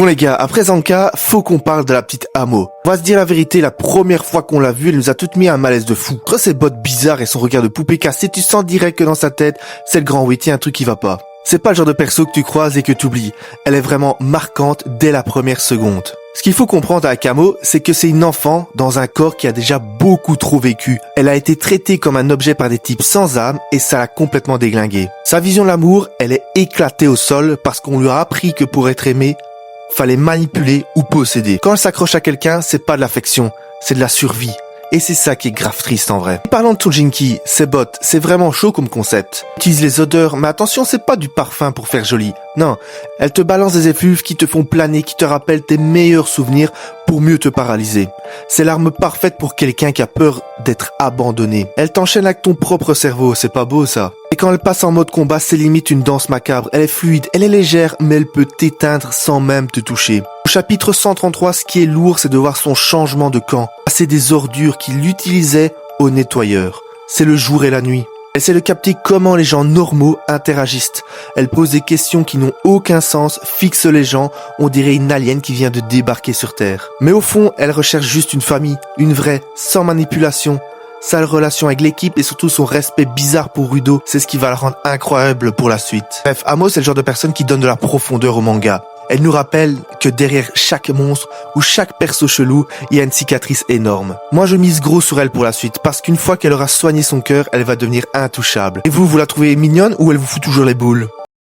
Bon les gars, après Zanka, faut qu'on parle de la petite Amo. On va se dire la vérité, la première fois qu'on l'a vue, elle nous a toutes mis un malaise de fou. Entre ses bottes bizarres et son regard de poupée cassée, tu sens direct que dans sa tête, c'est le grand oui, tiens, un truc qui va pas. C'est pas le genre de perso que tu croises et que tu oublies. Elle est vraiment marquante dès la première seconde. Ce qu'il faut comprendre avec Amo, c'est que c'est une enfant dans un corps qui a déjà beaucoup trop vécu. Elle a été traitée comme un objet par des types sans âme et ça l'a complètement déglinguée. Sa vision de l'amour, elle est éclatée au sol parce qu'on lui a appris que pour être aimé, fallait manipuler ou posséder. Quand elle s'accroche à quelqu'un, c'est pas de l'affection, c'est de la survie. Et c'est ça qui est grave triste en vrai. Parlons de Sujinki, ses bottes, c'est vraiment chaud comme concept. Elle utilise les odeurs, mais attention, c'est pas du parfum pour faire joli. Non, elle te balance des effluves qui te font planer, qui te rappellent tes meilleurs souvenirs pour mieux te paralyser. C'est l'arme parfaite pour quelqu'un qui a peur d'être abandonné. Elle t'enchaîne avec ton propre cerveau, c'est pas beau ça. Et quand elle passe en mode combat, c'est limite une danse macabre. Elle est fluide, elle est légère, mais elle peut t'éteindre sans même te toucher. Au chapitre 133, ce qui est lourd, c'est de voir son changement de camp. Passer des ordures qu'il utilisait au nettoyeur. C'est le jour et la nuit. Elle essaie de capter comment les gens normaux interagissent. Elle pose des questions qui n'ont aucun sens, fixe les gens, on dirait une alien qui vient de débarquer sur Terre. Mais au fond, elle recherche juste une famille, une vraie, sans manipulation. Sa relation avec l'équipe et surtout son respect bizarre pour Rudo, c'est ce qui va la rendre incroyable pour la suite. Bref, Amo, c'est le genre de personne qui donne de la profondeur au manga. Elle nous rappelle que derrière chaque monstre ou chaque perso chelou, il y a une cicatrice énorme. Moi, je mise gros sur elle pour la suite, parce qu'une fois qu'elle aura soigné son cœur, elle va devenir intouchable. Et vous la trouvez mignonne ou elle vous fout toujours les boules ?